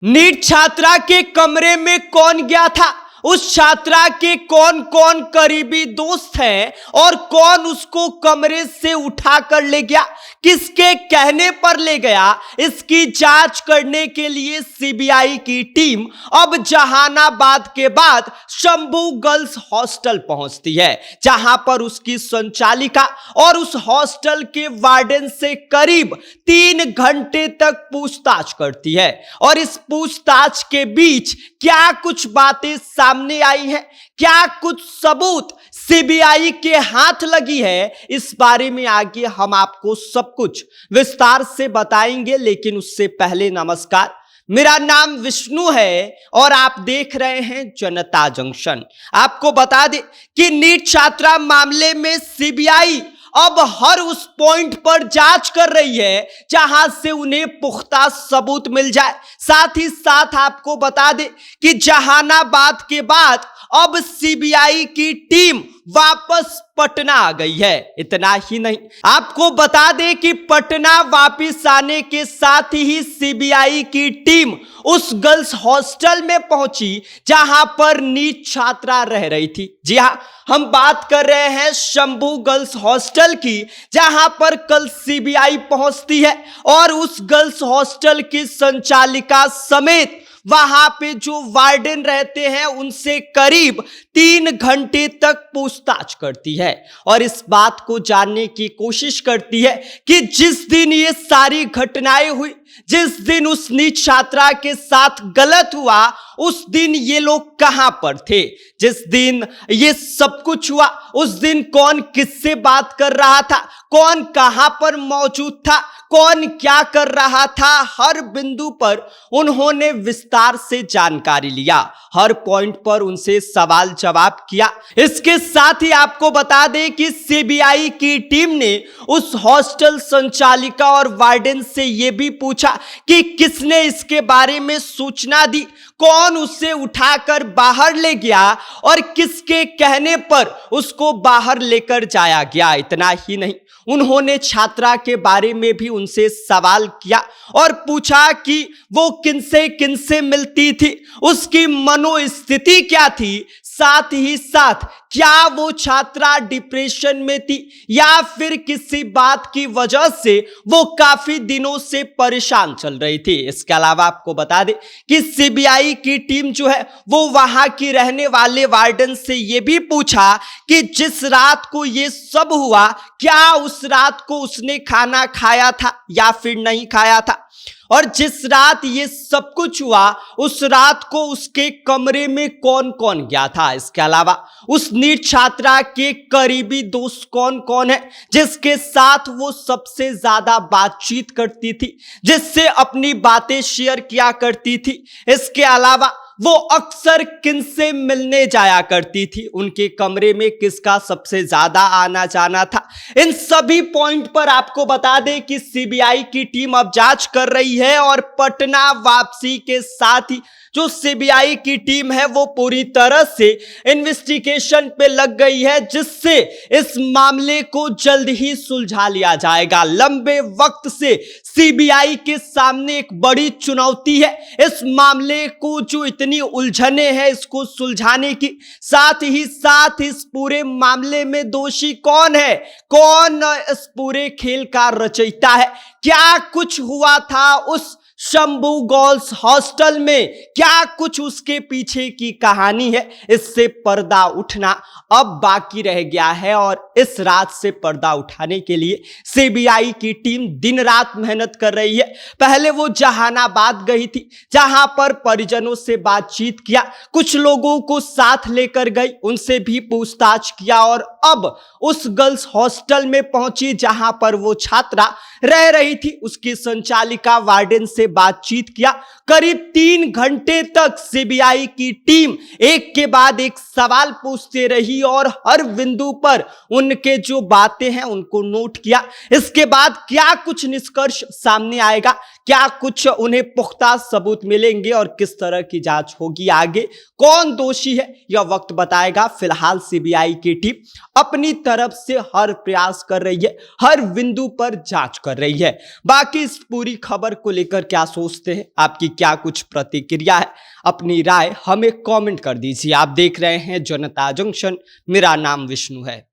NEET छात्रा के कमरे में कौन गया था, उस छात्रा के कौन कौन करीबी दोस्त हैं और कौन उसको कमरे से उठा कर ले गया, किसके कहने पर ले गया, इसकी जांच करने के लिए सीबीआई की टीम अब जहानाबाद के बाद शंभू गर्ल्स हॉस्टल पहुंचती है, जहां पर उसकी संचालिका और उस हॉस्टल के वार्डन से करीब 3 घंटे तक पूछताछ करती है। और इस पूछताछ के बीच क्या कुछ बातें सामने आई हैं, क्या कुछ सबूत सीबीआई के हाथ लगी है, इस बारे में आगे हम आपको सब कुछ विस्तार से बताएंगे। लेकिन उससे पहले नमस्कार, मेरा नाम विष्णु है और आप देख रहे हैं जनता जंक्शन। आपको बता दें कि नीट छात्रा मामले में सीबीआई अब हर उस पॉइंट पर जांच कर रही है जहां से उन्हें पुख्ता सबूत मिल जाए। साथ ही साथ आपको बता दें कि जहानाबाद के बाद अब सीबीआई की टीम वापस पटना आ गई है। इतना ही नहीं, आपको बता दें कि पटना वापस आने के साथ ही सीबीआई की टीम उस गर्ल्स हॉस्टल में पहुंची जहां पर नीट छात्रा रह रही थी। जी हां, हम बात कर रहे हैं शंभू गर्ल्स हॉस्टल की, जहां पर कल सीबीआई पहुंचती है और उस गर्ल्स हॉस्टल की संचालिका समेत वहां पे जो वार्डन रहते हैं उनसे करीब 3 घंटे तक पूछताछ करती है और इस बात को जानने की कोशिश करती है कि जिस दिन ये सारी घटनाएं हुई, जिस दिन उस नीट छात्रा के साथ गलत हुआ, उस दिन ये लोग कहां पर थे, जिस दिन ये सब कुछ हुआ उस दिन कौन किससे बात कर रहा था, कौन कहां पर मौजूद था, कौन क्या कर रहा था, हर बिंदु पर उन्होंने विस्तार से जानकारी लिया, हर पॉइंट पर उनसे सवाल जवाब किया। इसके साथ ही आपको बता दें कि सीबीआई की टीम ने उस हॉस्टल संचालिका और वार्डन से यह भी पूछा कि किसने इसके बारे में सूचना दी, कौन उसे उठाकर बाहर ले गया और किसके कहने पर उसको बाहर लेकर जाया गया। इतना ही नहीं, उन्होंने छात्रा के बारे में भी उनसे सवाल किया और पूछा कि वो किनसे मिलती थी, उसकी मनोस्थिति क्या थी, साथ ही साथ क्या वो छात्रा डिप्रेशन में थी या फिर किसी बात की वजह से वो काफी दिनों से परेशान चल रही थी। इसके अलावा आपको बता दें कि सीबीआई की टीम जो है वो वहां की रहने वाले वार्डन से ये भी पूछा कि जिस रात को ये सब हुआ, क्या उस रात को उसने खाना खाया था या फिर नहीं खाया था, और जिस रात ये सब कुछ हुआ उस रात को उसके कमरे में कौन कौन गया था। इसके अलावा उस नीट छात्रा के करीबी दोस्त कौन कौन है जिसके साथ वो सबसे ज्यादा बातचीत करती थी, जिससे अपनी बातें शेयर किया करती थी। इसके अलावा वो अक्सर किनसे मिलने जाया करती थी, उनके कमरे में किसका सबसे ज्यादा आना जाना था। इन सभी पॉइंट पर आपको बता दें कि सीबीआई की टीम अब जांच कर रही है और पटना वापसी के साथ ही जो सीबीआई की टीम है वो पूरी तरह से इन्वेस्टिगेशन पे लग गई है, जिससे इस मामले को जल्द ही सुलझा लिया जाएगा। लंबे वक्त से सीबीआई के सामने एक बड़ी चुनौती है इस मामले को, जो इतनी उलझने हैं इसको सुलझाने की, साथ ही साथ इस पूरे मामले में दोषी कौन है, कौन इस पूरे खेल का रचयिता है, क्या कुछ हुआ था उस शंभू गर्ल्स हॉस्टल में, क्या कुछ उसके पीछे की कहानी है, इससे पर्दा उठना अब बाकी रह गया है। और इस रात से पर्दा उठाने के लिए सीबीआई की टीम दिन रात मेहनत कर रही है। पहले वो जहानाबाद गई थी, जहां पर परिजनों से बातचीत किया, कुछ लोगों को साथ लेकर गई, उनसे भी पूछताछ किया और अब उस गर्ल्स हॉस्टल में पहुंची जहां पर वो छात्रा रह रही थी। उसकी संचालिका वार्डन से बातचीत किया। करीब 3 घंटे तक सीबीआई की टीम एक के बाद एक सवाल पूछते रही और हर बिंदु पर उनके जो बातें हैं उनको नोट किया। इसके बाद क्या कुछ निष्कर्ष सामने आएगा, क्या कुछ उन्हें पुख्ता सबूत मिलेंगे और किस तरह की जांच होगी आगे, कौन दोषी है, यह वक्त बताएगा। फिलहाल सीबीआई की टीम अपनी तरफ से हर प्रयास कर रही है, हर बिंदु पर जांच कर कर रही है। बाकी इस पूरी खबर को लेकर क्या सोचते हैं, आपकी क्या कुछ प्रतिक्रिया है, अपनी राय हमें कमेंट कर दीजिए। आप देख रहे हैं जनता जंक्शन, मेरा नाम विष्णु है।